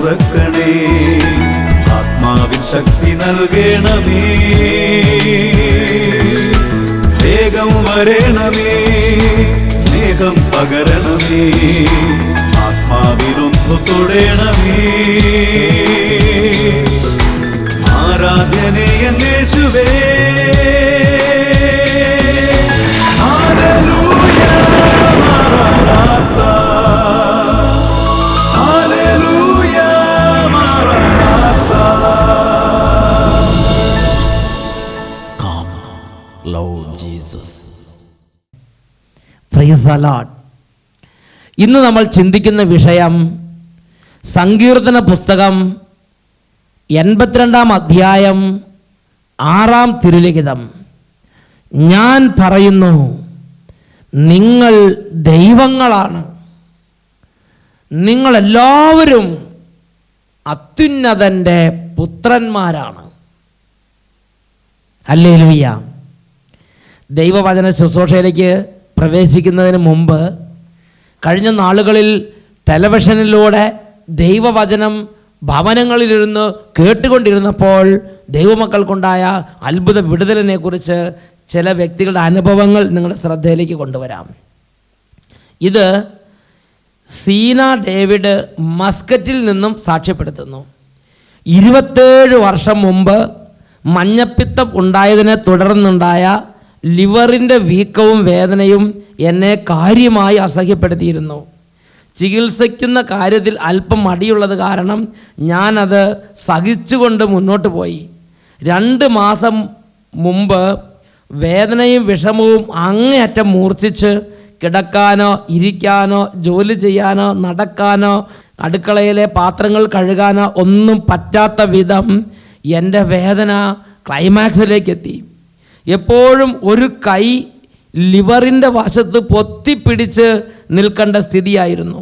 തുറക്കണേ. ആത്മാവിൻ ശക്തി നൽകണമേ, വേഗം വരണമേ, സ്നേഹം പകരണമേ, ആത്മാവിലൊന്നു തൊടണമേ. ആരാധനയെ യേശുവേ, ഹല്ലേലൂയ മാറാനാഥാ, ഹല്ലേലൂയ മാറാനാഥാ. Come, Lord Jesus. Praise the lord. ഇന്ന് നമ്മൾ ചിന്തിക്കുന്ന വിഷയം സങ്കീർത്തന പുസ്തകം 82 അധ്യായം 6 തിരുലിഖിതം. ഞാൻ പറയുന്നു, നിങ്ങൾ ദൈവങ്ങളാണ്, നിങ്ങളെല്ലാവരും അത്യുന്നതൻ്റെ പുത്രന്മാരാണ്. ഹല്ലേലൂയ. ദൈവവചന ശുശ്രൂഷയിലേക്ക് പ്രവേശിക്കുന്നതിന് മുമ്പ് കഴിഞ്ഞ നാളുകളിൽ ടെലിവിഷനിലൂടെ ദൈവവചനം ഭവനങ്ങളിലിരുന്ന് കേട്ടുകൊണ്ടിരുന്നപ്പോൾ ദൈവമക്കൾക്കുണ്ടായ അത്ഭുത വിടുതലിനെ കുറിച്ച് ചില വ്യക്തികളുടെ അനുഭവങ്ങൾ നിങ്ങളുടെ ശ്രദ്ധയിലേക്ക് കൊണ്ടുവരാം. ഇത് സീന ഡേവിഡ് മസ്കറ്റിൽ നിന്നും സാക്ഷ്യപ്പെടുത്തുന്നു. 27 വർഷം മുമ്പ് മഞ്ഞപ്പിത്തം ഉണ്ടായതിനെ തുടർന്നുണ്ടായ ലിവറിൻ്റെ വീക്കവും വേദനയും എന്നെ കാര്യമായി അസഹ്യപ്പെടുത്തിയിരുന്നു. ചികിത്സിക്കുന്ന കാര്യത്തിൽ അല്പം മടിയുള്ളത് കാരണം ഞാനത് സഹിച്ചുകൊണ്ട് മുന്നോട്ട് പോയി. 2 മാസം മുമ്പ് വേദനയും വിഷമവും അങ്ങേയറ്റം മൂർച്ഛിച്ച് കിടക്കാനോ ഇരിക്കാനോ ജോലി ചെയ്യാനോ നടക്കാനോ അടുക്കളയിലെ പാത്രങ്ങൾ കഴുകാനോ ഒന്നും പറ്റാത്ത വിധം എൻ്റെ വേദന ക്ലൈമാക്സിലേക്കെത്തി. എപ്പോഴും ഒരു കൈ ലിവറിൻ്റെ വശത്ത് പൊത്തിപ്പിടിച്ച് നിൽക്കേണ്ട സ്ഥിതിയായിരുന്നു.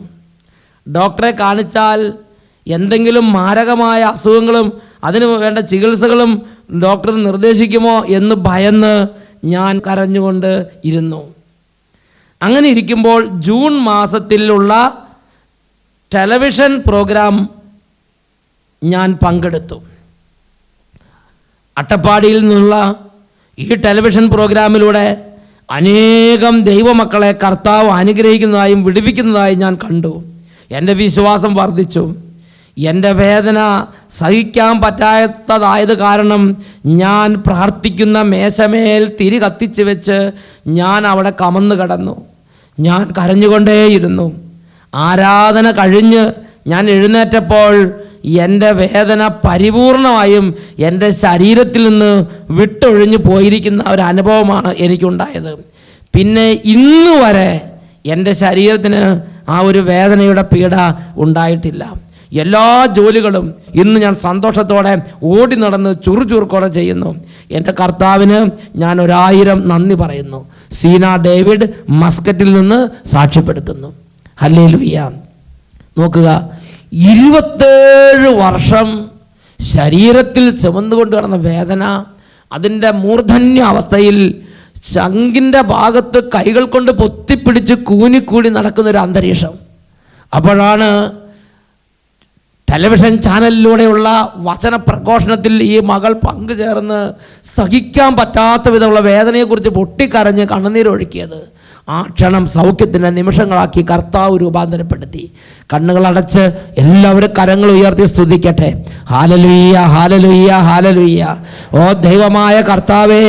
ഡോക്ടറെ കാണിച്ചാൽ എന്തെങ്കിലും മാരകമായ അസുഖങ്ങളും അതിന് വേണ്ട ചികിത്സകളും ഡോക്ടർ നിർദ്ദേശിക്കുമോ എന്ന് ഭയന്ന് ഞാൻ കരഞ്ഞുകൊണ്ട് ഇരുന്നു. അങ്ങനെ ഇരിക്കുമ്പോൾ ജൂൺ മാസത്തിലുള്ള ടെലിവിഷൻ പ്രോഗ്രാം ഞാൻ പങ്കെടുത്തു. അട്ടപ്പാടിയിൽ നിന്നുള്ള ഈ ടെലിവിഷൻ പ്രോഗ്രാമിലൂടെ അനേകം ദൈവമക്കളെ കർത്താവ് അനുഗ്രഹിക്കുന്നതായും വിടുവിക്കുന്നതായും ഞാൻ കണ്ടു. എൻ്റെ വിശ്വാസം വർദ്ധിച്ചു. എൻ്റെ വേദന സഹിക്കാൻ പറ്റാത്തതായത് കാരണം ഞാൻ പ്രാർത്ഥിക്കുന്ന മേശമേൽ തിരി കത്തിച്ച് വെച്ച് ഞാൻ അവിടെ കമന്ന് കിടന്നു. ഞാൻ കരഞ്ഞുകൊണ്ടേയിരുന്നു. ആരാധന കഴിഞ്ഞ് ഞാൻ എഴുന്നേറ്റപ്പോൾ എൻ്റെ വേദന പരിപൂർണമായും എൻ്റെ ശരീരത്തിൽ നിന്ന് വിട്ടൊഴിഞ്ഞു പോയിരിക്കുന്ന ഒരു അനുഭവമാണ് എനിക്കുണ്ടായത്. പിന്നെ ഇന്ന് വരെ എൻ്റെ ശരീരത്തിന് ആ ഒരു വേദനയുടെ പീഡ ഉണ്ടായിട്ടില്ല. എല്ലാ ജോലികളും ഇന്ന് ഞാൻ സന്തോഷത്തോടെ ഓടി നടന്ന് ചുറുചുറുക്കോടെ ചെയ്യുന്നു. എൻ്റെ കർത്താവിന് ഞാൻ 1000 നന്ദി പറയുന്നു. സീന ഡേവിഡ് മസ്കറ്റിൽ നിന്ന് സാക്ഷ്യപ്പെടുത്തുന്നു. ഹല്ലേലൂയ. നോക്കുക, 27 വർഷം ശരീരത്തിൽ ചുമന്നുകൊണ്ട് കിടന്ന വേദന, അതിൻ്റെ മൂർധന്യ അവസ്ഥയിൽ ചങ്കിൻ്റെ ഭാഗത്ത് കൈകൾ കൊണ്ട് പൊത്തിപ്പിടിച്ച് കൂനിക്കൂടി നടക്കുന്നൊരു അന്തരീക്ഷം. അപ്പോഴാണ് ടെലിവിഷൻ ചാനലിലൂടെയുള്ള വചന പ്രഘോഷണത്തിൽ ഈ മകൾ പങ്കുചേർന്ന് സഹിക്കാൻ പറ്റാത്ത വിധമുള്ള വേദനയെക്കുറിച്ച് പൊട്ടിക്കരഞ്ഞ് കണ്ണുനീരൊഴുക്കിയത്. ആ ക്ഷണം സൗഖ്യത്തിൻ്റെ നിമിഷങ്ങളാക്കി കർത്താവ് രൂപാന്തരപ്പെടുത്തി. കണ്ണുകളടച്ച് എല്ലാവരും കരങ്ങൾ ഉയർത്തി സ്തുതിക്കട്ടെ. Hallelujah, hallelujah, hallelujah. ഓ ദൈവമായ കർത്താവേ,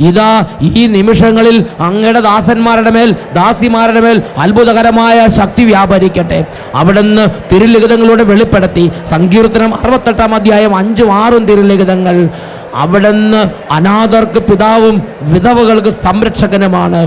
ഇതാ ഈ നിമിഷങ്ങളിൽ അങ്ങയുടെ ദാസന്മാരുടെ മേൽ ദാസിമാരുടെ മേൽ അത്ഭുതകരമായ ശക്തി വ്യാപരിക്കട്ടെ. അവിടുന്ന് തിരുലിഖിതങ്ങളിലൂടെ വെളിപ്പെടുത്തി. സങ്കീർത്തനം 68 അധ്യായം 5ഉം 6ഉം തിരുലിഖിതങ്ങൾ. അവിടുന്ന് അനാഥർക്ക് പിതാവും വിധവകൾക്ക് സംരക്ഷകനുമാണ്.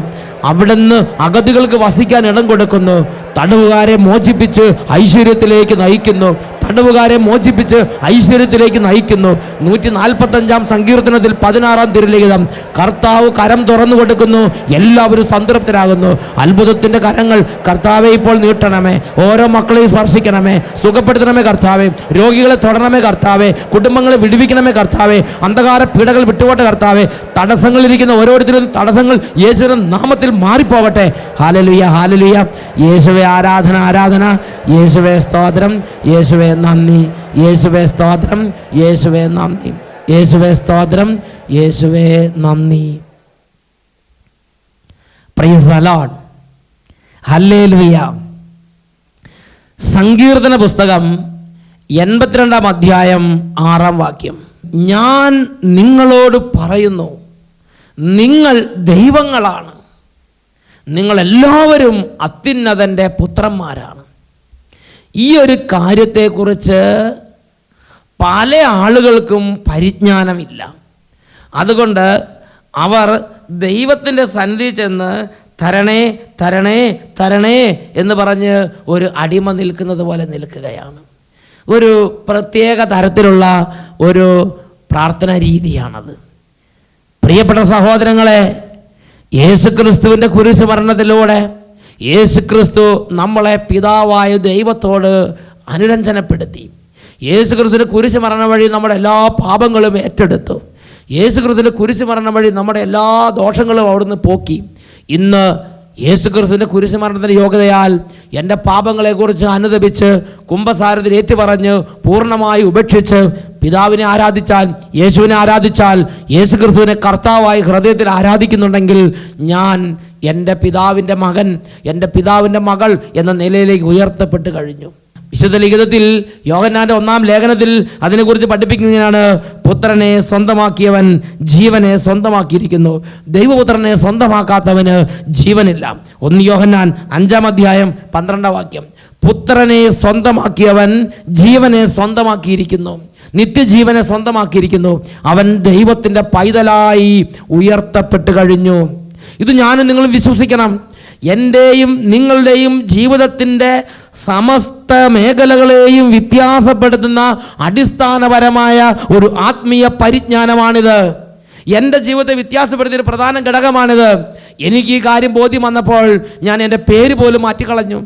അവിടുന്ന് അഗതികൾക്ക് വസിക്കാൻ ഇടം കൊടുക്കുന്നു. തടവുകാരെ മോചിപ്പിച്ച് ഐശ്വര്യത്തിലേക്ക് നയിക്കുന്നു. തടവുകാരെ മോചിപ്പിച്ച് ഐശ്വര്യത്തിലേക്ക് നയിക്കുന്നു. 145 സങ്കീർത്തനത്തിൽ 16 തിരുലിഖിതം. കർത്താവ് കരം തുറന്നു കൊടുക്കുന്നു, എല്ലാവരും സംതൃപ്തരാകുന്നു. അത്ഭുതത്തിൻ്റെ കരങ്ങൾ കർത്താവെ ഇപ്പോൾ നീട്ടണമേ. ഓരോ മക്കളെയും സ്പർശിക്കണമേ, സുഖപ്പെടുത്തണമേ കർത്താവെ. രോഗികളെ തൊടണമേ കർത്താവെ. കുടുംബങ്ങളെ വിടുവിക്കണമേ കർത്താവെ. അന്ധകാര പീഡകൾ വിട്ടുപോട്ടെ കർത്താവെ. തടസ്സങ്ങളിരിക്കുന്ന ഓരോരുത്തരും തടസ്സങ്ങൾ യേശുവിന്റെ നാമത്തിൽ മാറിപ്പോകട്ടെ. ഹല്ലേലൂയ, ഹല്ലേലൂയ. യേശുവേ ആരാധന, ആരാധന. യേശുവേ സ്തോത്രം, യേശുവേ നന്ദി, യേശുവേ സ്തോത്രം, യേശുവേ നന്ദി, യേശുവേ സ്തോത്രം, യേശുവേ നന്ദി. Price the lord. ഹല്ലേലൂയ. സങ്കീർത്തന പുസ്തകം 82-ാം അധ്യായം 6-ാം വാക്യം. ഞാൻ നിങ്ങളോട് പറയുന്നു, നിങ്ങൾ ദൈവങ്ങളാണ്, നിങ്ങളെല്ലാവരും അത്യുന്നതൻ്റെ പുത്രന്മാരാണ്. ഈ ഒരു കാര്യത്തെക്കുറിച്ച് പല ആളുകൾക്കും പരിജ്ഞാനമില്ല. അതുകൊണ്ട് അവർ ദൈവത്തിൻ്റെ സന്നിധി ചെന്ന് തരണേ തരണേ തരണേ എന്ന് പറഞ്ഞ് ഒരു അടിമ നിൽക്കുന്നത് പോലെ നിൽക്കുകയാണ്. ഒരു പ്രത്യേക തരത്തിലുള്ള ഒരു പ്രാർത്ഥന രീതിയാണത്. പ്രിയപ്പെട്ട സഹോദരങ്ങളെ, യേശുക്രിസ്തുവിൻ്റെ കുരിശ് മരണത്തിലൂടെ യേശുക്രിസ്തു നമ്മളെ പിതാവായ ദൈവത്തോട് അനുരഞ്ജനപ്പെടുത്തി. യേശുക്രിസ്തുവിൻ്റെ കുരിശ് മരണം വഴി നമ്മുടെ എല്ലാ പാപങ്ങളും ഏറ്റെടുത്തു. യേശുക്രിസ്തുവിൻ്റെ കുരിശ് മരണം വഴി നമ്മുടെ എല്ലാ ദോഷങ്ങളും അവിടുന്ന് പോക്കി. ഇന്ന് യേശുക്രിസ്തുവിൻ്റെ കുരിശ് മരണത്തിൻ്റെ യോഗ്യതയാൽ എൻ്റെ പാപങ്ങളെക്കുറിച്ച് അനുദപിച്ച് കുമ്പസാരത്തിൽ ഏറ്റുപറഞ്ഞ് പൂർണ്ണമായി ഉപേക്ഷിച്ച് പിതാവിനെ ആരാധിച്ചാൽ, യേശുവിനെ ആരാധിച്ചാൽ, യേശുക്രിസ്തുവിനെ കർത്താവായി ഹൃദയത്തിൽ ആരാധിക്കുന്നുണ്ടെങ്കിൽ ഞാൻ എൻ്റെ പിതാവിൻ്റെ മകൻ, എൻ്റെ പിതാവിൻ്റെ മകൾ എന്ന നിലയിലേക്ക് ഉയർത്തപ്പെട്ട് കഴിഞ്ഞു. വിശുദ്ധ ലിഖിതത്തിൽ യോഹന്നാന്റെ 1-ാം ലേഖനത്തിൽ അതിനെക്കുറിച്ച് പഠിപ്പിക്കുന്നതിനാണ്, പുത്രനെ സ്വന്തമാക്കിയവൻ ജീവനെ സ്വന്തമാക്കിയിരിക്കുന്നു, ദൈവപുത്രനെ സ്വന്തമാക്കാത്തവന് ജീവനില്ല. 1 യോഹന്നാൻ 5-ാം അധ്യായം 12-ാം വാക്യം. പുത്രനെ സ്വന്തമാക്കിയവൻ ജീവനെ സ്വന്തമാക്കിയിരിക്കുന്നു, നിത്യജീവനെ സ്വന്തമാക്കിയിരിക്കുന്നു. അവൻ ദൈവത്തിൻ്റെ പൈതലായി ഉയർത്തപ്പെട്ട് കഴിഞ്ഞു. ഇത് ഞാനും നിങ്ങളും വിശ്വസിക്കണം. എൻ്റെയും നിങ്ങളുടെയും ജീവിതത്തിൻ്റെ സമസ്ത മേഖലകളെയും വ്യത്യാസപ്പെടുത്തുന്ന അടിസ്ഥാനപരമായ ഒരു ആത്മീയ പരിജ്ഞാനമാണിത്. എൻ്റെ ജീവിതത്തെ വ്യത്യാസപ്പെടുത്തിയ ഒരു പ്രധാന ഘടകമാണിത്. എനിക്ക് ഈ കാര്യം ബോധ്യം വന്നപ്പോൾ ഞാൻ എൻ്റെ പേര് പോലും മാറ്റിക്കളഞ്ഞു.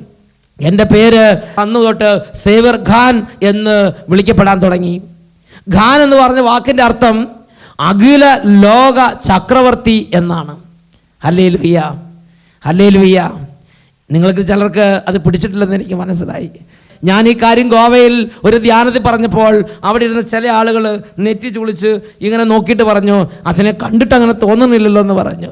എൻ്റെ പേര് അന്ന് തൊട്ട് സേവ്യർ ഖാൻ എന്ന് വിളിക്കപ്പെടാൻ തുടങ്ങി. ഖാൻ എന്ന് പറഞ്ഞ വാക്കിൻ്റെ അർത്ഥം അഖില ലോക ചക്രവർത്തി എന്നാണ്. Hallelujah, hallelujah. നിങ്ങൾക്ക് ചിലർക്ക് അത് പിടിച്ചിട്ടില്ലെന്ന് എനിക്ക് മനസ്സിലായി. ഞാൻ ഈ കാര്യം ഗോവയിൽ ഒരു ധ്യാനത്തിൽ പറഞ്ഞപ്പോൾ അവിടെ ഇരുന്ന ചില ആളുകൾ നെറ്റി ചുളിച്ച് ഇങ്ങനെ നോക്കിയിട്ട് പറഞ്ഞു, അച്ഛനെ കണ്ടിട്ട് അങ്ങനെ തോന്നുന്നില്ലല്ലോ എന്ന് പറഞ്ഞു.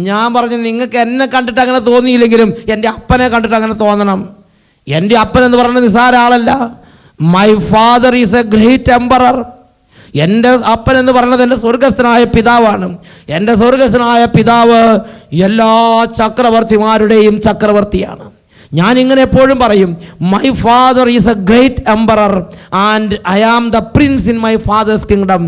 ഞാൻ പറഞ്ഞു, നിങ്ങൾക്ക് എന്നെ കണ്ടിട്ട് അങ്ങനെ തോന്നിയില്ലെങ്കിലും എൻ്റെ അപ്പനെ കണ്ടിട്ട് അങ്ങനെ തോന്നണം. എൻ്റെ അപ്പൻ എന്ന് പറയുന്നത് നിസ്സാര ആളല്ല. My father is a great emperor. എൻ്റെ അപ്പൻ എന്ന് പറയുന്നത് എൻ്റെ സ്വർഗസ്ഥനായ പിതാവാണ്. എൻ്റെ സ്വർഗസ്ഥനായ പിതാവ് എല്ലാ ചക്രവർത്തിമാരുടെയും ചക്രവർത്തിയാണ്. ഞാൻ ഇങ്ങനെ എപ്പോഴും പറയും, my father is a great emperor and I am the prince in my father's kingdom.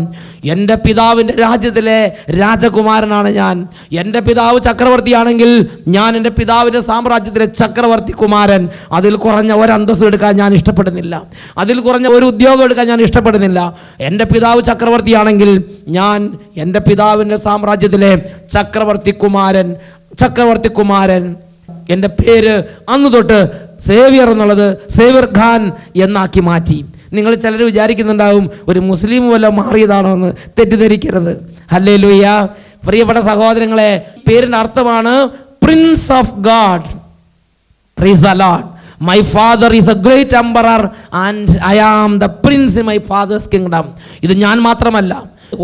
എൻ്റെ പിതാവിൻ്റെ രാജ്യത്തിലെ രാജകുമാരനാണ് ഞാൻ. എൻ്റെ പിതാവ് ചക്രവർത്തിയാണെങ്കിൽ ഞാൻ എൻ്റെ പിതാവിൻ്റെ സാമ്രാജ്യത്തിലെ ചക്രവർത്തി കുമാരൻ. അതിൽ കുറഞ്ഞ ഒരു അന്തസ്സ് എടുക്കാൻ ഞാൻ ഇഷ്ടപ്പെടുന്നില്ല. അതിൽ കുറഞ്ഞ ഒരു ഉദ്യോഗം എടുക്കാൻ ഞാൻ ഇഷ്ടപ്പെടുന്നില്ല. എൻ്റെ പിതാവ് ചക്രവർത്തിയാണെങ്കിൽ ഞാൻ എൻ്റെ പിതാവിൻ്റെ സാമ്രാജ്യത്തിലെ ചക്രവർത്തി കുമാരൻ. എൻ്റെ പേര് അന്ന് തൊട്ട് സേവ്യർ എന്നുള്ളത് സേവ്യർ ഖാൻ എന്നാക്കി മാറ്റി. നിങ്ങൾ ചിലർ വിചാരിക്കുന്നുണ്ടാവും ഒരു മുസ്ലിം വല്ല മാറിയതാണോ എന്ന്. തെറ്റിദ്ധരിക്കരുത്. ഹല്ലേലൂയ. പ്രിയപ്പെട്ട സഹോദരങ്ങളെ, പേരിൻ്റെ അർത്ഥമാണ് prince of God. Praise the Lord. My father is a great emperor and I am the prince in my father's kingdom. ഇത് ഞാൻ മാത്രമല്ല,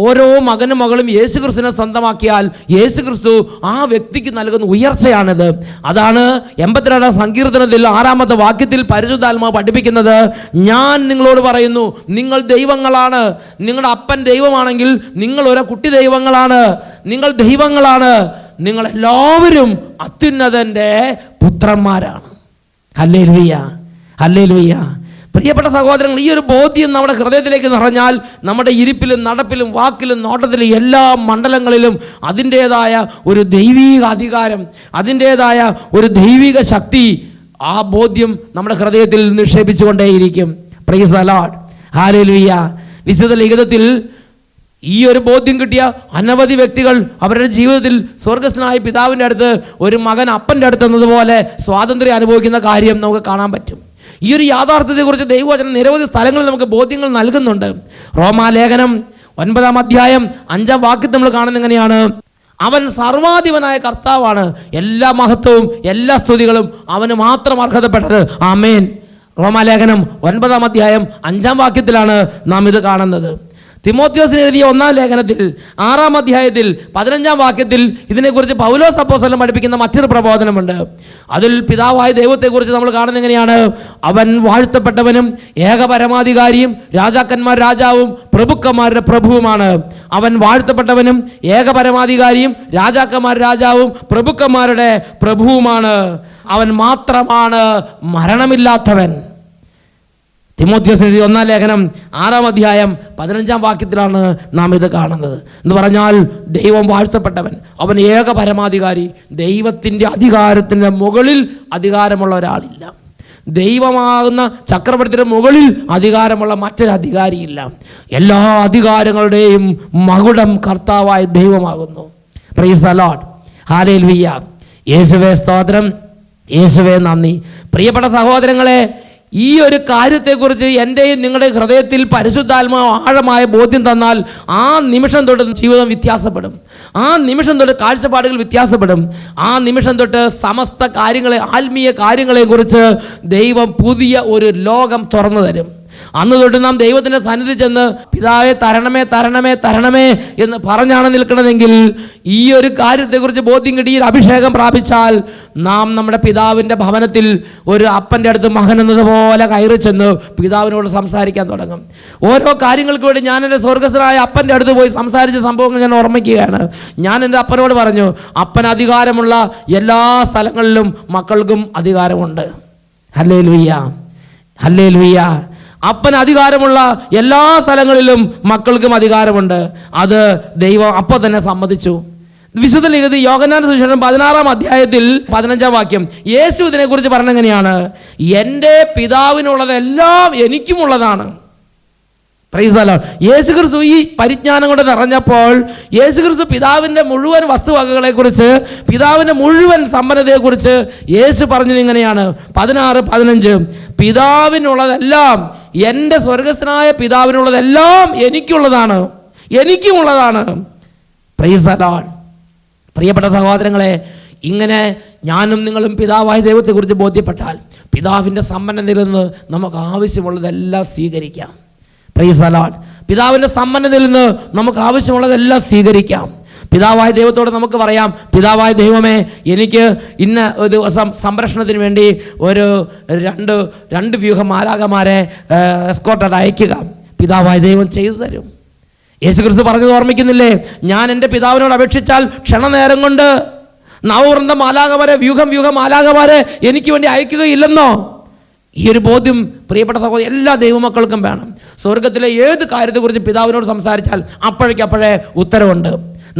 ഓരോ മകനും മകളും യേശുക്രിസ്തുവിനെ സ്വന്തമാക്കിയാൽ യേശുക്രിസ്തു ആ വ്യക്തിക്ക് നൽകുന്ന ഉയർച്ചയാണിത്. അതാണ് 82-ാം സങ്കീർത്തനത്തിൽ 6-ാമത്തെ വാക്യത്തിൽ പരിശുദ്ധാത്മാവ് പഠിപ്പിക്കുന്നത്. ഞാൻ നിങ്ങളോട് പറയുന്നു, നിങ്ങൾ ദൈവങ്ങളാണ്. നിങ്ങളുടെ അപ്പൻ ദൈവമാണെങ്കിൽ നിങ്ങൾ ഒരു കുട്ടി ദൈവങ്ങളാണ്. നിങ്ങൾ ദൈവങ്ങളാണ്. നിങ്ങളെല്ലാവരും അത്യുന്നതൻ്റെ പുത്രന്മാരാണ്. Hallelujah, hallelujah. പ്രിയപ്പെട്ട സഹോദരങ്ങൾ, ഈ ഒരു ബോധ്യം നമ്മുടെ ഹൃദയത്തിലേക്ക് നിറഞ്ഞാൽ നമ്മുടെ ഇരിപ്പിലും നടപ്പിലും വാക്കിലും നോട്ടത്തിലും എല്ലാ മണ്ഡലങ്ങളിലും അതിൻ്റേതായ ഒരു ദൈവീക അധികാരം, അതിൻ്റേതായ ഒരു ദൈവിക ശക്തി, ആ ബോധ്യം നമ്മുടെ ഹൃദയത്തിൽ നിക്ഷേപിച്ചുകൊണ്ടേയിരിക്കും. പ്രൈസ് ദി ലോർഡ്, ഹല്ലേലൂയ. വിശുദ്ധ ലിഖിതത്തിൽ ഈ ഒരു ബോധ്യം കിട്ടിയ അനവധി വ്യക്തികൾ അവരുടെ ജീവിതത്തിൽ സ്വർഗസ്ഥനായ പിതാവിൻ്റെ അടുത്ത് ഒരു മകൻ അപ്പൻ്റെ അടുത്ത് എന്നതുപോലെ സ്വാതന്ത്ര്യം അനുഭവിക്കുന്ന കാര്യം നമുക്ക് കാണാൻ പറ്റും. ഈ ഒരു യാഥാർത്ഥ്യത്തെക്കുറിച്ച് ദൈവവചനം നിരവധി സ്ഥലങ്ങളിൽ നമുക്ക് ബോധ്യങ്ങൾ നൽകുന്നുണ്ട്. റോമാലേഖനം 9-ാം അധ്യായം 5-ാം വാക്യത്തിൽ നമ്മൾ കാണുന്നത് എങ്ങനെയാണ്? അവൻ സർവാധിപനായ കർത്താവാണ്. എല്ലാ മഹത്വവും എല്ലാ സ്തുതികളും അവന് മാത്രം അർഹതപ്പെട്ടത്. ആമേൻ. റോമാലേഖനം 9-ാം അധ്യായം 5-ാം വാക്യത്തിലാണ് നാം ഇത് കാണുന്നത്. തിമോത്തിയോസിന് എഴുതിയ 1-ാം ലേഖനത്തിൽ 6-ാം അധ്യായത്തിൽ 15-ാം വാക്യത്തിൽ ഇതിനെക്കുറിച്ച് പൗലോസ് അപ്പോസ്തലൻ പഠിപ്പിക്കുന്ന മറ്റൊരു പ്രബോധനമുണ്ട്. അതിൽ പിതാവായ ദൈവത്തെക്കുറിച്ച് നമ്മൾ കാണുന്നത് എങ്ങനെയാണ്? അവൻ വാഴ്ത്തപ്പെട്ടവനും ഏകപരമാധികാരിയും രാജാക്കന്മാർ രാജാവും പ്രഭുക്കന്മാരുടെ പ്രഭുവുമാണ്. അവൻ വാഴ്ത്തപ്പെട്ടവനും ഏകപരമാധികാരിയും രാജാക്കന്മാർ രാജാവും പ്രഭുക്കന്മാരുടെ പ്രഭുവുമാണ്. അവൻ മാത്രമാണ് മരണമില്ലാത്തവൻ. തിമോത്തിയോസിന് 1-ാം ലേഖനം 6-ാം അധ്യായം 15-ാം വാക്യത്തിലാണ് നാം ഇത് കാണുന്നത്. എന്ന് പറഞ്ഞാൽ ദൈവം വാഴ്ത്തപ്പെട്ടവൻ, അവൻ ഏക പരമാധികാരി. ദൈവത്തിൻ്റെ അധികാരത്തിൻ്റെ മുകളിൽ അധികാരമുള്ള ഒരാളില്ല. ദൈവമാകുന്ന ചക്രവർത്തിയുടെ മുകളിൽ അധികാരമുള്ള മറ്റൊരു അധികാരിയില്ല. എല്ലാ അധികാരങ്ങളുടെയും മകുടം കർത്താവായ ദൈവമാകുന്നു. പ്രൈസ് ദി ലോർഡ്, ഹല്ലേലൂയ. യേശുവേ സ്തോത്രം, യേശുവേ നന്ദി. പ്രിയപ്പെട്ട സഹോദരങ്ങളെ, ഈ ഒരു കാര്യത്തെക്കുറിച്ച് എൻ്റെയും നിങ്ങളുടെ ഹൃദയത്തിൽ പരിശുദ്ധാത്മാവ് ആഴമായ ബോധ്യം തന്നാൽ ആ നിമിഷം തൊട്ട് ജീവിതം വ്യത്യാസപ്പെടും. ആ നിമിഷം തൊട്ട് കാഴ്ചപ്പാടുകൾ വ്യത്യാസപ്പെടും. ആ നിമിഷം തൊട്ട് സമസ്ത കാര്യങ്ങളെ, ആത്മീയ കാര്യങ്ങളെക്കുറിച്ച് ദൈവം പുതിയ ഒരു ലോകം തുറന്നു തരും. അന്ന് തൊട്ട് നാം ദൈവത്തിൻ്റെ സന്നിധി ചെന്ന് പിതാവേ തരണമേ തരണമേ തരണമേ എന്ന് പറഞ്ഞാണ് നിൽക്കണമെങ്കിൽ ഈ ഒരു കാര്യത്തെക്കുറിച്ച് ബോധ്യം കിട്ടി അഭിഷേകം പ്രാപിച്ചാൽ നാം നമ്മുടെ പിതാവിൻ്റെ ഭവനത്തിൽ ഒരു അപ്പൻ്റെ അടുത്ത് മകൻ എന്നതുപോലെ കയറി ചെന്ന് പിതാവിനോട് സംസാരിക്കാൻ തുടങ്ങും. ഓരോ കാര്യങ്ങൾക്ക് വേണ്ടി ഞാൻ എൻ്റെ സ്വർഗസ്ഥനായ അപ്പൻ്റെ അടുത്ത് പോയി സംസാരിച്ച സംഭവങ്ങൾ ഞാൻ ഓർമ്മിക്കുകയാണ്. ഞാൻ എൻ്റെ അപ്പനോട് പറഞ്ഞു, അപ്പൻ അധികാരമുള്ള എല്ലാ സ്ഥലങ്ങളിലും മക്കൾക്കും അധികാരമുണ്ട്. Hallelujah, hallelujah. അപ്പൻ അധികാരമുള്ള എല്ലാ സ്ഥലങ്ങളിലും മക്കൾക്കും അധികാരമുണ്ട്. അത് ദൈവം അപ്പോൾ തന്നെ സമ്മതിച്ചു. വിശുദ്ധ ലിഖിതത്തിൽ യോഹന്നാന്റെ സുവിശേഷം 16-ാം അധ്യായത്തിൽ 15-ാം വാക്യം യേശു ഇതിനെക്കുറിച്ച് പറഞ്ഞെങ്ങനെയാണ്? എൻ്റെ പിതാവിനുള്ളതെല്ലാം എനിക്കുമുള്ളതാണ്. Praise the lord. യേശുക്രിസ്തു ഈ പരിജ്ഞാനം കൊണ്ട് നിറഞ്ഞപ്പോൾ യേശുക്രിസ്തു പിതാവിൻ്റെ മുഴുവൻ വസ്തുവകകളെക്കുറിച്ച്, പിതാവിൻ്റെ മുഴുവൻ സമ്പന്നതയെക്കുറിച്ച് യേശു പറഞ്ഞത് ഇങ്ങനെയാണ്. 16-15 പിതാവിനുള്ളതെല്ലാം, എൻ്റെ സ്വർഗസ്ഥനായ പിതാവിനുള്ളതെല്ലാം എനിക്കുള്ളതാണ്, എനിക്കുമുള്ളതാണ്. Praise the lord. പ്രിയപ്പെട്ട സഹോദരങ്ങളെ, ഇങ്ങനെ ഞാനും നിങ്ങളും പിതാവായ ദൈവത്തെക്കുറിച്ച് ബോധ്യപ്പെട്ടാൽ പിതാവിൻ്റെ സമ്പന്നതയിൽ നിന്ന് നമുക്ക് ആവശ്യമുള്ളതെല്ലാം സ്വീകരിക്കാം. Price the Lord. പിതാവിൻ്റെ സമ്പന്നതയിൽ നിന്ന് നമുക്ക് ആവശ്യമുള്ളതെല്ലാം സ്വീകരിക്കാം. പിതാവായ ദൈവത്തോട് നമുക്ക് പറയാം, പിതാവായ ദൈവമേ, എനിക്ക് ഇന്ന ഒരു ദിവസം സംരക്ഷണത്തിന് വേണ്ടി ഒരു രണ്ട് വ്യൂഹം മാലാഖമാരെ എസ്കോർട്ടായിട്ട് അയക്കുക. പിതാവായ ദൈവം ചെയ്തു തരും. യേശുക്രിസ്തു പറഞ്ഞത് ഓർമ്മിക്കുന്നില്ലേ? ഞാൻ എൻ്റെ പിതാവിനോട് അപേക്ഷിച്ചാൽ ക്ഷണനേരം കൊണ്ട് നവവൃന്ദ മാലാഖമാരെ, വ്യൂഹം മാലാഖമാരെ എനിക്ക് വേണ്ടി അയക്കുകയില്ലെന്നോ? ഈ ഒരു ബോധ്യം പ്രിയപ്പെട്ട സഹോദരൻ എല്ലാ ദൈവമക്കൾക്കും വേണം. സ്വർഗത്തിലെ ഏത് കാര്യത്തെക്കുറിച്ച് പിതാവിനോട് സംസാരിച്ചാൽ അപ്പോഴേക്കപ്പോഴേ ഉത്തരവുണ്ട്.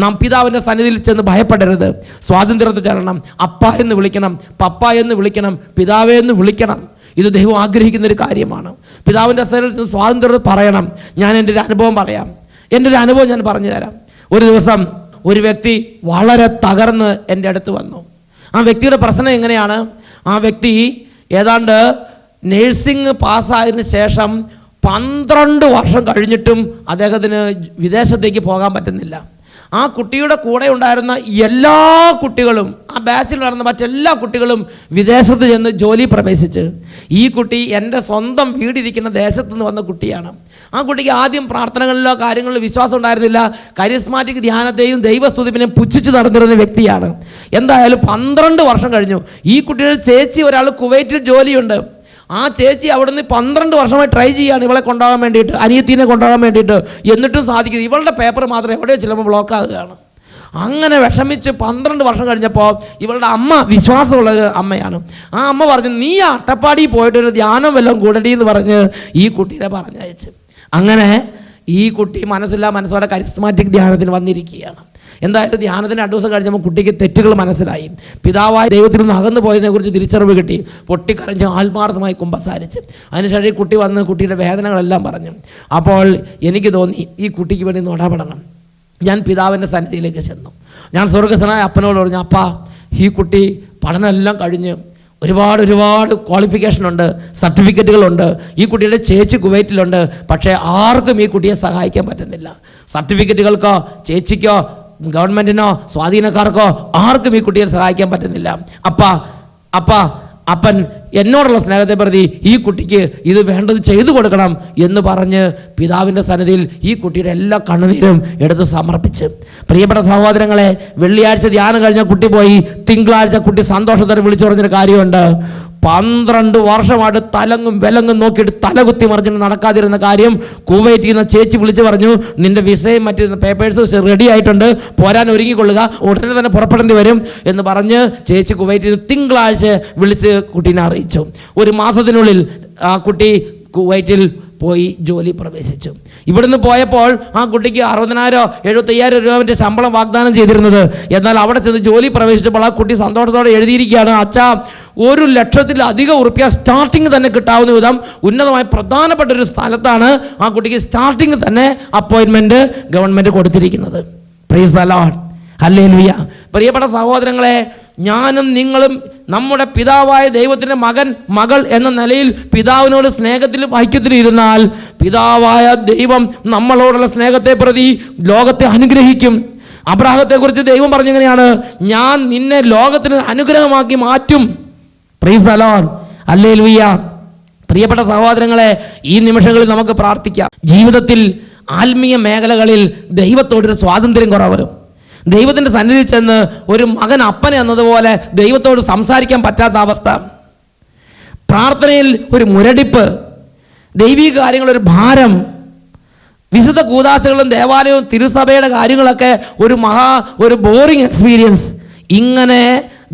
നാം പിതാവിൻ്റെ സന്നിധിയിൽ ചെന്ന് ഭയപ്പെടരുത്. സ്വാതന്ത്ര്യത്തിൽ ചെല്ലണം. അപ്പ എന്ന് വിളിക്കണം, പപ്പ എന്ന് വിളിക്കണം, പിതാവേ എന്ന് വിളിക്കണം. ഇത് ദൈവം ആഗ്രഹിക്കുന്നൊരു കാര്യമാണ്. പിതാവിൻ്റെ സന്നിധിയിൽ സ്വാതന്ത്ര്യം പറയണം. ഞാൻ എൻ്റെ ഒരു അനുഭവം പറയാം. എൻ്റെ ഒരു അനുഭവം ഞാൻ പറഞ്ഞു തരാം. ഒരു ദിവസം ഒരു വ്യക്തി വളരെ തകർന്ന് എൻ്റെ അടുത്ത് വന്നു. ആ വ്യക്തിയുടെ പ്രശ്നം എങ്ങനെയാണ്? ആ വ്യക്തി ഏതാണ്ട് നേഴ്സിംഗ് പാസ്സായതിനു ശേഷം 12 വർഷം കഴിഞ്ഞിട്ടും അദ്ദേഹത്തിന് വിദേശത്തേക്ക് പോകാൻ പറ്റുന്നില്ല. ആ കുട്ടിയുടെ കൂടെ ഉണ്ടായിരുന്ന എല്ലാ കുട്ടികളും, ആ ബാച്ചിൽ നടന്ന മറ്റെല്ലാ കുട്ടികളും വിദേശത്ത് ചെന്ന് ജോലി പ്രവേശിച്ച്. ഈ കുട്ടി എൻ്റെ സ്വന്തം വീടിരിക്കുന്ന ദേശത്ത് നിന്ന് വന്ന കുട്ടിയാണ്. ആ കുട്ടിക്ക് ആദ്യം പ്രാർത്ഥനകളിലോ കാര്യങ്ങളിലോ വിശ്വാസം ഉണ്ടായിരുന്നില്ല. കരിസ്മാറ്റിക് ധ്യാനത്തെയും ദൈവസ്തുതിപ്പിനെയും പുച്ഛിച്ച് നടന്നിരുന്ന വ്യക്തിയാണ്. എന്തായാലും 12 വർഷം കഴിഞ്ഞു. ഈ കുട്ടിയുടെ ചേച്ചി ഒരാൾ കുവൈറ്റിൽ ജോലിയുണ്ട്. ആ ചേച്ചി അവിടുന്ന് 12 വർഷമായി ട്രൈ ചെയ്യുകയാണ് ഇവളെ കൊണ്ടുപോകാൻ വേണ്ടിയിട്ട്, അനിയത്തിനെ കൊണ്ടുപോകാൻ വേണ്ടിയിട്ട്. എന്നിട്ടും സാധിക്കുന്നത് ഇവളുടെ പേപ്പർ മാത്രം എവിടെയോ ചിലപ്പോൾ ബ്ലോക്ക് ആകുകയാണ്. അങ്ങനെ വിഷമിച്ച് 12 വർഷം കഴിഞ്ഞപ്പോൾ ഇവളുടെ അമ്മ വിശ്വാസമുള്ളൊരു അമ്മയാണ്. ആ അമ്മ പറഞ്ഞു, നീ അട്ടപ്പാടി പോയിട്ടൊരു ധ്യാനം വല്ലതും കൂടടി എന്ന് പറഞ്ഞ് ഈ കുട്ടീനെ പറഞ്ഞയച്ച്. അങ്ങനെ ഈ കുട്ടി മനസ്സോടെ കരിസ്മാറ്റിക് ധ്യാനത്തിന് വന്നിരിക്കുകയാണ്. എന്തായാലും ധ്യാനത്തിന് 2 ദിവസം കഴിഞ്ഞപ്പോൾ കുട്ടിക്ക് തെറ്റുകൾ മനസ്സിലായി. പിതാവായ ദൈവത്തിൽ നിന്ന് അകന്നു പോയതിനെക്കുറിച്ച് തിരിച്ചറിവ് കിട്ടി. പൊട്ടിക്കരഞ്ഞ് ആത്മാർത്ഥമായി കുമ്പസാരിച്ച്. അതിനുശേഷം ഈ കുട്ടി വന്ന് കുട്ടിയുടെ വേദനകളെല്ലാം പറഞ്ഞു. അപ്പോൾ എനിക്ക് തോന്നി ഈ കുട്ടിക്ക് വേണ്ടി ഇടപെടണം. ഞാൻ പിതാവിൻ്റെ സന്നിധിയിലേക്ക് ചെന്നു. ഞാൻ സ്വർഗസ്ഥനായ അപ്പനോട് പറഞ്ഞു, അപ്പാ, ഈ കുട്ടി പഠനമെല്ലാം കഴിഞ്ഞ് ഒരുപാട് ക്വാളിഫിക്കേഷനുണ്ട്, സർട്ടിഫിക്കറ്റുകളുണ്ട്. ഈ കുട്ടിയുടെ ചേച്ചി കുവൈറ്റിലുണ്ട്. പക്ഷേ ആർക്കും ഈ കുട്ടിയെ സഹായിക്കാൻ പറ്റുന്നില്ല. സർട്ടിഫിക്കറ്റുകൾക്കോ ചേച്ചിക്കോ ഗവൺമെൻറ്റിനോ സ്വാധീനക്കാർക്കോ ആർക്കും ഈ കുട്ടിയെ സഹായിക്കാൻ പറ്റുന്നില്ല. അപ്പാ അപ്പൻ എന്നോടുള്ള സ്നേഹത്തെ പ്രതി ഈ കുട്ടിക്ക് ഇത് വേണ്ടത് ചെയ്തു കൊടുക്കണം എന്ന് പറഞ്ഞ് പിതാവിൻ്റെ സന്നിധിയിൽ ഈ കുട്ടിയുടെ എല്ലാ കണ്ണുനീരും എടുത്ത് സമർപ്പിച്ച്. പ്രിയപ്പെട്ട സഹോദരങ്ങളെ, വെള്ളിയാഴ്ച ധ്യാനം കഴിഞ്ഞ കുട്ടി പോയി, തിങ്കളാഴ്ച കുട്ടി സന്തോഷത്തോടെ വിളിച്ചു പറഞ്ഞൊരു കാര്യമുണ്ട്. 12 വർഷമായിട്ട് തലങ്ങും വിലങ്ങും നോക്കിയിട്ട് തലകുത്തി മറിഞ്ഞിട്ട് നടക്കാതിരുന്ന കാര്യം കുവൈറ്റിൽ നിന്ന് ചേച്ചി വിളിച്ച് പറഞ്ഞു, നിന്റെ വിസയും മറ്റ് പേപ്പേഴ്സ് റെഡി ആയിട്ടുണ്ട്, പോരാൻ ഒരുങ്ങിക്കൊള്ളുക, ഉടനെ തന്നെ പുറപ്പെടേണ്ടി വരും എന്ന് പറഞ്ഞ് ചേച്ചി കുവൈറ്റിൽ നിന്ന് തിങ്കളാഴ്ച വിളിച്ച് കുട്ടീനെ അറിയിച്ചു. ഒരു മാസത്തിനുള്ളിൽ ആ കുട്ടി കുവൈറ്റിൽ പോയി ജോലി പ്രവേശിച്ചു. ഇവിടുന്ന് പോയപ്പോൾ ആ കുട്ടിക്ക് 60,000 75,000 രൂപ ശമ്പളം വാഗ്ദാനം ചെയ്തിരുന്നത്. എന്നാൽ അവിടെ ചെന്ന് ജോലി പ്രവേശിച്ചപ്പോൾ ആ കുട്ടി സന്തോഷത്തോടെ എഴുതിയിരിക്കുകയാണ്, അച്ഛാ 1,00,000-ലധികം ഉറുപ്പ്യ സ്റ്റാർട്ടിങ് തന്നെ കിട്ടാവുന്ന വിധം ഉന്നതമായ പ്രധാനപ്പെട്ട ഒരു സ്ഥലത്താണ് ആ കുട്ടിക്ക് സ്റ്റാർട്ടിങ് തന്നെ അപ്പോയിൻമെൻറ്റ് ഗവൺമെൻറ് കൊടുത്തിരിക്കുന്നത്. Price the lord, hallelujah. പ്രിയപ്പെട്ട സഹോദരങ്ങളെ, ഞാനും നിങ്ങളും നമ്മുടെ പിതാവായ ദൈവത്തിൻ്റെ മകൾ എന്ന നിലയിൽ പിതാവിനോട് സ്നേഹത്തിലും ഐക്യത്തിലും ഇരുന്നാൽ പിതാവായ ദൈവം നമ്മളോടുള്ള സ്നേഹത്തെ പ്രതി ലോകത്തെ അനുഗ്രഹിക്കും. അബ്രാഹത്തെക്കുറിച്ച് ദൈവം പറഞ്ഞെങ്ങനെയാണ്, ഞാൻ നിന്നെ ലോകത്തിന് അനുഗ്രഹമാക്കി മാറ്റും. Price the lord, hallelujah. പ്രിയപ്പെട്ട സഹോദരങ്ങളെ, ഈ നിമിഷങ്ങളിൽ നമുക്ക് പ്രാർത്ഥിക്കാം. ജീവിതത്തിൽ ആത്മീയ മേഖലകളിൽ ദൈവത്തോടൊരു സ്വാതന്ത്ര്യം കുറവ്, ദൈവത്തിൻ്റെ സന്നിധി ചെന്ന് ഒരു മകൻ അപ്പനെ എന്നതുപോലെ ദൈവത്തോട് സംസാരിക്കാൻ പറ്റാത്ത അവസ്ഥ, പ്രാർത്ഥനയിൽ ഒരു മുരടിപ്പ്, ദൈവിക കാര്യങ്ങളൊരു ഭാരം, വിശുദ്ധ കൂദാശകളും ദേവാലയവും തിരുസഭയുടെ കാര്യങ്ങളൊക്കെ ഒരു ബോറിംഗ് എക്സ്പീരിയൻസ്. ഇങ്ങനെ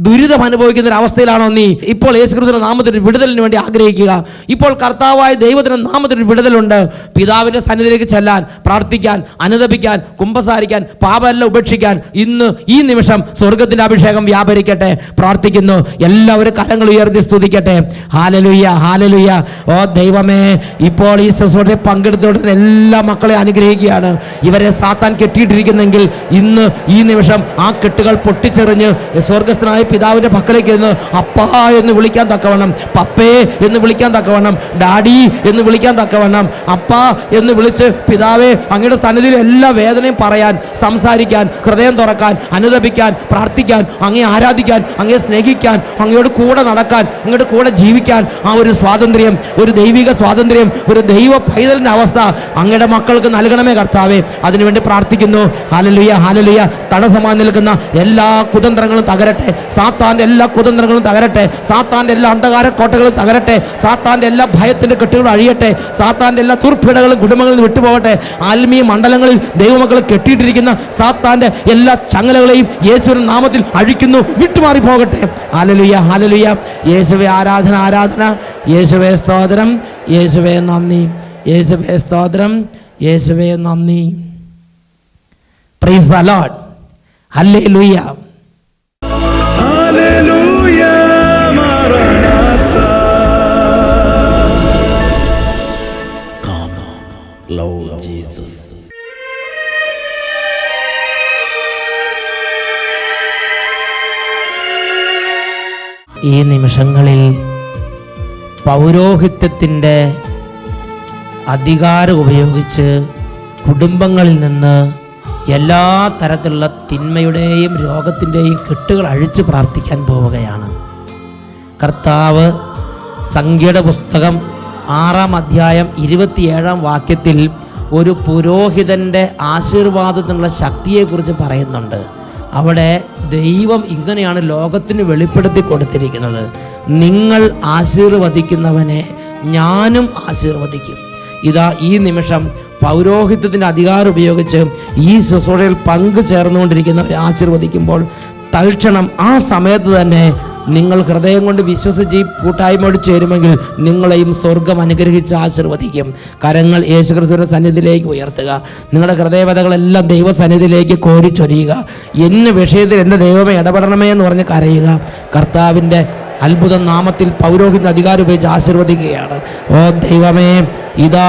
ദുരിതം അനുഭവിക്കുന്ന ഒരു അവസ്ഥയിലാണോ നീ? ഇപ്പോൾ യേശുക്രിസ്തുവിന്റെ നാമത്തിൽ വിടുതലിന് വേണ്ടി ആഗ്രഹിക്കുക. ഇപ്പോൾ കർത്താവായ ദൈവത്തിന്റെ നാമത്തിൽ വിടുതലുണ്ട്. പിതാവിന്റെ സന്നിധിയിലേക്ക് ചെല്ലാൻ, പ്രാർത്ഥിക്കാൻ, അനുതപിക്കാൻ, കുമ്പസാരിക്കാൻ, പാപമെല്ലാം ഉപേക്ഷിക്കാൻ ഇന്ന് ഈ നിമിഷം സ്വർഗത്തിന്റെ അഭിഷേകം വ്യാപരിക്കട്ടെ. പ്രാർത്ഥിക്കുന്നു. എല്ലാവരും കരങ്ങൾ ഉയർത്തി സ്തുതിക്കട്ടെ. Hallelujah, hallelujah. ഓ ദൈവമേ, ഇപ്പോൾ ഈ ശുശ്രൂഷയിൽ പങ്കെടുത്തുകൊണ്ടിരുന്ന എല്ലാ മക്കളെ അനുഗ്രഹിക്കുകയാണ്. ഇവരെ സാത്താൻ കെട്ടിയിട്ടിരിക്കുന്നെങ്കിൽ ഇന്ന് ഈ നിമിഷം ആ കെട്ടുകൾ പൊട്ടിച്ചെറിഞ്ഞ് സ്വർഗസ്ഥനായ പിതാവിന്റെ പക്കലേക്ക് എന്ന് അപ്പാ എന്ന് വിളിക്കാൻ തക്കവണ്ണം, പപ്പേ എന്ന് വിളിക്കാൻ തക്കവണ്ണം, ഡാഡി എന്ന് വിളിക്കാൻ തക്കവണ്ണം, അപ്പാ എന്ന് വിളിച്ച് പിതാവേ അങ്ങയുടെ സന്നിധിയിൽ എല്ലാ വേദനയും പറയാൻ, സംസാരിക്കാൻ, ഹൃദയം തുറക്കാൻ, അനുതപിക്കാൻ, പ്രാർത്ഥിക്കാൻ, അങ്ങയെ ആരാധിക്കാൻ, അങ്ങയെ സ്നേഹിക്കാൻ, അങ്ങയോട് കൂടെ നടക്കാൻ, അങ്ങയുടെ കൂടെ ജീവിക്കാൻ ആ ഒരു സ്വാതന്ത്ര്യം, ഒരു ദൈവിക സ്വാതന്ത്ര്യം, ഒരു ദൈവ പൈതലിന്റെ അവസ്ഥ അങ്ങയുടെ മക്കൾക്ക് നൽകണമേ കർത്താവേ. അതിനുവേണ്ടി പ്രാർത്ഥിക്കുന്നു. Hallelujah, hallelujah. തടസ്സമായി നിൽക്കുന്ന എല്ലാ കുതന്ത്രങ്ങളും തകരട്ടെ. സാത്താന്റെ എല്ലാ കുതന്ത്രങ്ങളും തകരട്ടെ. സാത്താന്റെ എല്ലാ അന്ധകാര കോട്ടകളും തകരട്ടെ. സാത്താന്റെ എല്ലാ ഭയത്തിന്റെ കെട്ടുകളും അഴിയട്ടെ. സാത്താന്റെ എല്ലാ തുർപ്പിടകളും കുടുംബങ്ങളിൽ നിന്ന് വിട്ടുപോകട്ടെ. ആത്മീയ മണ്ഡലങ്ങളിൽ ദൈവമക്കൾ കെട്ടിയിട്ടിരിക്കുന്ന സാത്താന്റെ എല്ലാ ചങ്ങലകളെയും യേശുവിന്റെ നാമത്തിൽ അഴിക്കുന്നു, വിട്ടുമാറി പോകട്ടെ. ഹല്ലേലൂയ, ഹല്ലേലൂയ. യേശുവേ ആരാധന, ആരാധന. യേശുവേ സ്തോത്രം, യേശുവേ നന്ദി, യേശുവേ സ്തോത്രം, യേശുവേ നന്ദി. Price the lord, hallelujah. Hallelujah, Maranatha. Come, Lord Jesus. ഈ നിമിഷങ്ങളിൽ പൗരോഹിത്യത്തിൻ്റെ അധികാരം ഉപയോഗിച്ച് കുടുംബങ്ങളിൽ നിന്ന് എല്ലാ തരത്തിലുള്ള തിന്മയുടെയും രോഗത്തിൻ്റെയും കെട്ടുകൾ അഴിച്ച് പ്രാർത്ഥിക്കാൻ പോവുകയാണ്. കർത്താവ് സംഖ്യയുടെ പുസ്തകം 6-ാം അധ്യായം 27-ാം വാക്യത്തിൽ ഒരു പുരോഹിതൻ്റെ ആശീർവാദത്തിനുള്ള ശക്തിയെക്കുറിച്ച് പറയുന്നുണ്ട്. അവിടെ ദൈവം ഇങ്ങനെയാണ് ലോകത്തിന് വെളിപ്പെടുത്തി കൊടുത്തിരിക്കുന്നത്, നിങ്ങൾ ആശീർവദിക്കുന്നവനെ ഞാനും ആശീർവദിക്കും. ഇതാ ഈ നിമിഷം പൗരോഹിത്യത്തിൻ്റെ അധികാരം ഉപയോഗിച്ച് ഈ ശുശ്രൂഷയിൽ പങ്കു ചേർന്നുകൊണ്ടിരിക്കുന്നവരെ ആശീർവദിക്കുമ്പോൾ തൽക്ഷണം ആ സമയത്ത് തന്നെ നിങ്ങൾ ഹൃദയം കൊണ്ട് വിശ്വസിച്ച് ഈ കൂട്ടായ്മയോട് ചേരുമെങ്കിൽ നിങ്ങളെയും സ്വർഗം അനുഗ്രഹിച്ച് ആശീർവദിക്കും. കരങ്ങൾ യേശുക്രിസ്തുവിന്റെ സന്നിധിയിലേക്ക് ഉയർത്തുക. നിങ്ങളുടെ ഹൃദയവതകളെല്ലാം ദൈവസന്നിധിയിലേക്ക് കോരിച്ചൊരിയുക. എന്ന വിഷയത്തിൽ എൻ്റെ ദൈവമേ ഇടപെടണമേ എന്ന് പറഞ്ഞ് കരയുക. കർത്താവിൻ്റെ അത്ഭുത നാമത്തിൽ പൗരോഹിത്യ അധികാരം ഉപയോഗിച്ച് ആശീർവദിക്കുകയാണ്. ഓ ദൈവമേ, ഇതാ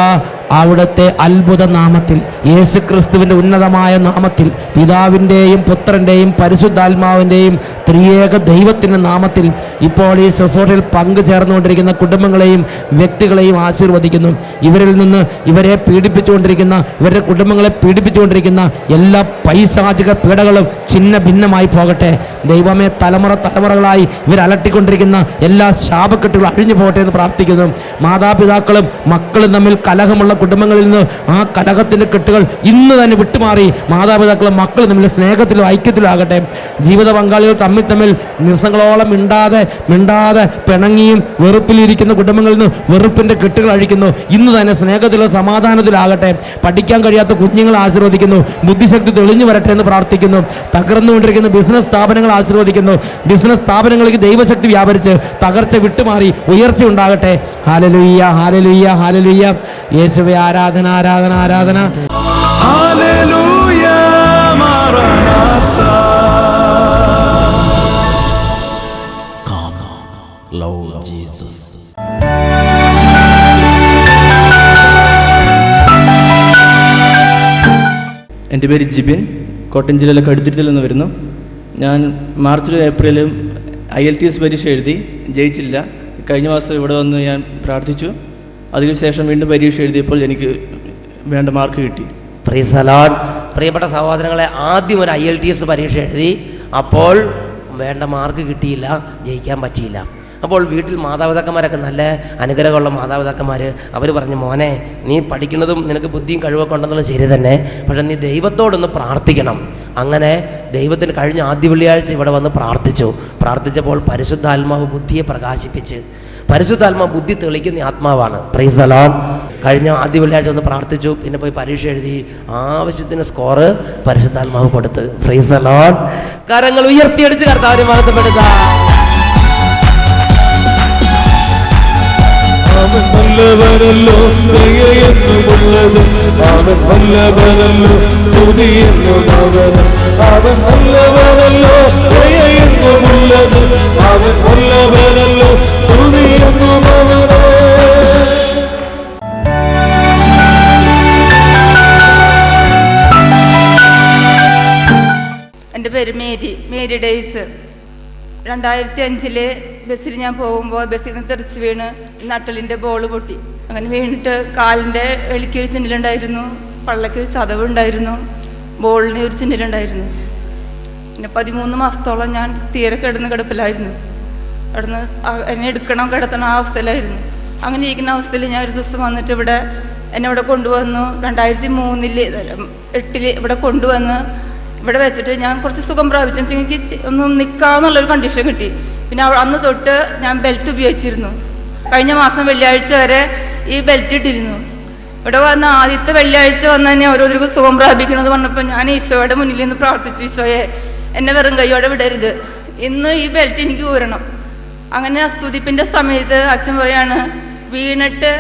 അവിടുത്തെ അത്ഭുത നാമത്തിൽ, യേശുക്രിസ്തുവിൻ്റെ ഉന്നതമായ നാമത്തിൽ, പിതാവിൻ്റെയും പുത്രൻ്റെയും പരിശുദ്ധാത്മാവിൻ്റെയും ത്രിയേക ദൈവത്തിൻ്റെ നാമത്തിൽ ഇപ്പോൾ ഈ ശുശ്രൂഷയിൽ പങ്കുചേർന്നുകൊണ്ടിരിക്കുന്ന കുടുംബങ്ങളെയും വ്യക്തികളെയും ആശീർവദിക്കുന്നു. ഇവരിൽ നിന്ന് ഇവരെ പീഡിപ്പിച്ചുകൊണ്ടിരിക്കുന്ന, ഇവരുടെ കുടുംബങ്ങളെ പീഡിപ്പിച്ചുകൊണ്ടിരിക്കുന്ന എല്ലാ പൈശാചിക പീഡകളും ഛിന്ന ഭിന്നമായി പോകട്ടെ. ദൈവമേ, തലമുറകളായി ഇവർ അലട്ടിക്കൊണ്ടിരിക്കുന്ന എല്ലാ ശാപക്കെട്ടുകളും അഴിഞ്ഞു പോകട്ടെ എന്ന് പ്രാർത്ഥിക്കുന്നു. മാതാപിതാക്കളും മക്കളും തമ്മിൽ കലഹമുള്ള കുടുംബങ്ങളിൽ നിന്ന് ആ കലഹത്തിൻ്റെ കെട്ടുകൾ ഇന്ന് തന്നെ വിട്ടുമാറി മാതാപിതാക്കളും മക്കളും തമ്മിൽ സ്നേഹത്തിലും ഐക്യത്തിലും ആകട്ടെ. ജീവിത പങ്കാളികൾ തമ്മിൽ ദിവസങ്ങളോളം മിണ്ടാതെ പിണങ്ങിയും വെറുപ്പിലിരിക്കുന്ന കുടുംബങ്ങളിൽ നിന്ന് വെറുപ്പിൻ്റെ കെട്ടുകൾ അഴിക്കുന്നു. ഇന്ന് തന്നെ സ്നേഹത്തിലും സമാധാനത്തിലാകട്ടെ. പഠിക്കാൻ കഴിയാത്ത കുഞ്ഞുങ്ങൾ ആശീർവദിക്കുന്നു. ബുദ്ധിശക്തി തെളിഞ്ഞു വരട്ടെ എന്ന് പ്രാർത്ഥിക്കുന്നു. തകർന്നുകൊണ്ടിരിക്കുന്ന ബിസിനസ് സ്ഥാപനങ്ങൾ ആശീർവദിക്കുന്നു. ബിസിനസ് സ്ഥാപനങ്ങളിലേക്ക് ദൈവശക്തി വ്യാപരിച്ച് തകർച്ച വിട്ടുമാറി ഉയർച്ച ഉണ്ടാകട്ടെ. ഹല്ലേലൂയ, ഹല്ലേലൂയ, ഹല്ലേലൂയ. യേശുവേ, ആരാധന, ആരാധന, ആരാധന. Hallelujah, Maranatha. Come, Lord Jesus. എൻ്റെ പേര് ജിബിൻ, കോട്ടയം ജില്ലയിലെ കടുത്തുരുത്തിൽ നിന്ന് വരുന്നു. ഞാൻ മാർച്ചിലും ഏപ്രിലും IELTS പരീക്ഷ എഴുതി, ജയിച്ചില്ല. കഴിഞ്ഞ മാസം ഇവിടെ വന്ന് ഞാൻ പ്രാർത്ഥിച്ചു. അതിനുശേഷം വീണ്ടും പരീക്ഷ എഴുതിയപ്പോൾ എനിക്ക് വേണ്ട മാർക്ക് കിട്ടി. Price the lord. പ്രിയപ്പെട്ട സഹോദരങ്ങളെ, ആദ്യം ഒരു IELTS പരീക്ഷ എഴുതി, അപ്പോൾ വേണ്ട മാർക്ക് കിട്ടിയില്ല, ജയിക്കാൻ പറ്റിയില്ല. അപ്പോൾ വീട്ടിൽ മാതാപിതാക്കന്മാരൊക്കെ നല്ല അനുഗ്രഹമുള്ള മാതാപിതാക്കന്മാർ അവർ പറഞ്ഞു, മോനെ, നീ പഠിക്കുന്നതും നിനക്ക് ബുദ്ധിയും കഴിവൊക്കെ ഉണ്ടെന്നുള്ളത് ശരി തന്നെ, പക്ഷെ നീ ദൈവത്തോടൊന്ന് പ്രാർത്ഥിക്കണം. അങ്ങനെ ദൈവത്തിന് കഴിഞ്ഞ ആദ്യ വെള്ളിയാഴ്ച ഇവിടെ വന്ന് പ്രാർത്ഥിച്ചപ്പോൾ പരിശുദ്ധാത്മാവ് ബുദ്ധിയെ പ്രകാശിപ്പിച്ച്, പരിശുദ്ധാത്മാവ് ബുദ്ധി തെളിക്കുന്ന ആത്മാവാണ്. Price the Lord. കഴിഞ്ഞ ആദ്യ വെള്ളിയാഴ്ച ഒന്ന് പ്രാർത്ഥിച്ചു, പിന്നെ പോയി പരീക്ഷ എഴുതി, ആവശ്യത്തിന് സ്കോറ് പരിശുദ്ധാത്മാവ് കൊടുത്ത്. Price the Lord. കരങ്ങൾ ഉയർത്തിയടിച്ച് കർത്താവിനെ മഹത്വപ്പെടുത്തുക. അവൻ വല്ലവനല്ലോ, ദയയെന്നുമുള്ളത് അവൻ വല്ലവനല്ലോ, സ്തുതിയെന്നുമവൻ അവൻ വല്ലവനല്ലോ, ദയയെന്നുമുള്ളത് അവൻ വല്ലവനല്ലോ, സ്തുതിയെന്നുമവൻ. എൻ്റെ പേര് മേരി ഡേവിസ്. 2005 ബസ്സിൽ ഞാൻ പോകുമ്പോൾ ബസ്സിൽ നിന്ന് തെറിച്ച് വീണ് നട്ടലിൻ്റെ ബോൾ പൊട്ടി. അങ്ങനെ വീണിട്ട് കാലിൻ്റെ എളിക്കൊരു ചിഹ്നലുണ്ടായിരുന്നു, പള്ളയ്ക്ക് ചതവുണ്ടായിരുന്നു, ബോളിന് ഒരു ചിഹ്നലുണ്ടായിരുന്നു. പിന്നെ 13 മാസത്തോളം ഞാൻ തീരെ കിടപ്പിലായിരുന്നു. എന്നെ കിടത്തണം ആ അവസ്ഥയിലായിരുന്നു. അങ്ങനെ ഇരിക്കുന്ന അവസ്ഥയിൽ ഞാൻ ഒരു ദിവസം വന്നിട്ട് എന്നെ ഇവിടെ കൊണ്ടുവന്നു. 2008 ഇവിടെ കൊണ്ടുവന്ന് ഇവിടെ വെച്ചിട്ട് ഞാൻ കുറച്ച് സുഖം പ്രാപിച്ചു. എനിക്ക് ഒന്ന് നിൽക്കാമെന്നുള്ളൊരു കണ്ടീഷൻ കിട്ടി. പിന്നെ അന്ന് തൊട്ട് ഞാൻ ബെൽറ്റ് ഉപയോഗിച്ചിരുന്നു. കഴിഞ്ഞ മാസം വെള്ളിയാഴ്ച വരെ ഈ ബെൽറ്റ് ഇട്ടിരുന്നു. ഇവിടെ വന്ന ആദ്യത്തെ വെള്ളിയാഴ്ച വന്ന് തന്നെ ഓരോരുത്തർക്കും സുഖം പ്രാപിക്കണമെന്ന് പറഞ്ഞപ്പോൾ ഞാൻ ഈശോയുടെ മുന്നിൽ നിന്ന് പ്രാർത്ഥിച്ചു, ഈശോയെ എന്നെ വെറും കൈയോടെ വിടരുത്, ഇന്ന് ഈ ബെൽറ്റ് എനിക്ക് ഊരണം. അങ്ങനെ സ്തുതിപ്പിൻ്റെ സമയത്ത് അച്ഛൻ പറയാണ്, വീണിട്ട്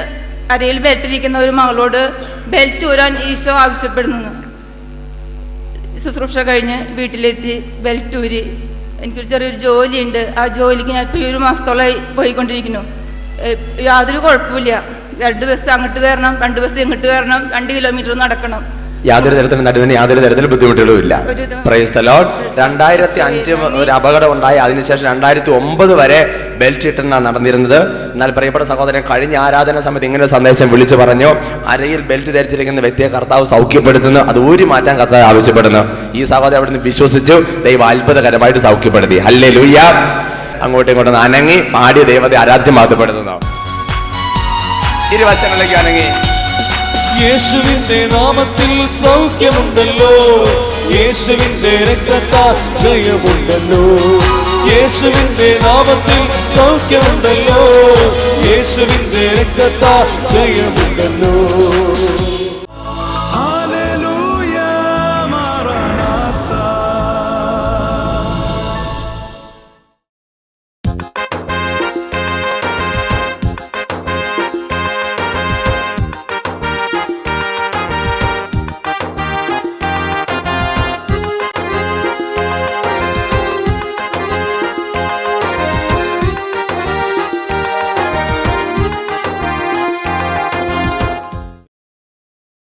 അരയിൽ ബെൽറ്റിരിക്കുന്ന ഒരു മകളോട് ബെൽറ്റ് ഊരാൻ ഈശോ ആവശ്യപ്പെടുന്നു. ശുശ്രൂഷ കഴിഞ്ഞ് വീട്ടിലെത്തി ബെൽറ്റ് ഊരി. എനിക്കൊരു ചെറിയൊരു ജോലിയുണ്ട്, ആ ജോലിക്ക് ഞാൻ ഇപ്പോൾ 1 മാസത്തോളമായി പോയിക്കൊണ്ടിരിക്കുന്നു. യാതൊരു കുഴപ്പമില്ല. 2 ബസ് അങ്ങോട്ട് കയറണം, 2 ബസ് ഇങ്ങോട്ട് കയറണം, 2 കിലോമീറ്റർ നടക്കണം. യാതൊരു തരത്തിലും നടുവിന് യാതൊരു തരത്തിലും ബുദ്ധിമുട്ടുകളും ഇല്ല. Price the Lord. 2005 ഒരു അപകടം ഉണ്ടായി. അതിനുശേഷം 2009 വരെ ബെൽറ്റ് ഇട്ടാണ് നടന്നിരുന്നത്. എന്നാൽ പ്രിയപ്പെട്ട സഹോദരൻ, കഴിഞ്ഞ ആരാധന സമയത്ത് ഇങ്ങനെ സന്ദേശം വിളിച്ചു പറഞ്ഞു, അരയിൽ ബെൽറ്റ് ധരിച്ചിരിക്കുന്ന വ്യക്തിയെ കർത്താവ് സൗഖ്യപ്പെടുത്തുന്നു, അത് ഊരി മാറ്റാൻ കർത്താവ് ആവശ്യപ്പെടുന്നു. ഈ സഹോദരൻ അവിടുന്ന് വിശ്വസിച്ചു, ദൈവം അത്ഭുതകരമായിട്ട് സൗഖ്യപ്പെടുത്തി. ഹല്ലേലൂയ. അങ്ങോട്ടും ഇങ്ങോട്ടും അനങ്ങി പാടിയ ദൈവത്തെ ആരാധിച്ച് മാറ്റപ്പെടുന്നു. ഇരുവശങ്ങളിലേക്ക് അനങ്ങി. യേശുവിന്റെ നാമത്തിൽ സൗഖ്യമുണ്ടല്ലോ, യേശുവിന്റെ രക്തത്താൽ ജയമുണ്ടല്ലോ, യേശുവിന്റെ നാമത്തിൽ സൗഖ്യമുണ്ടല്ലോ, യേശുവിന്റെ രക്തത്താൽ ജയമുണ്ടല്ലോ.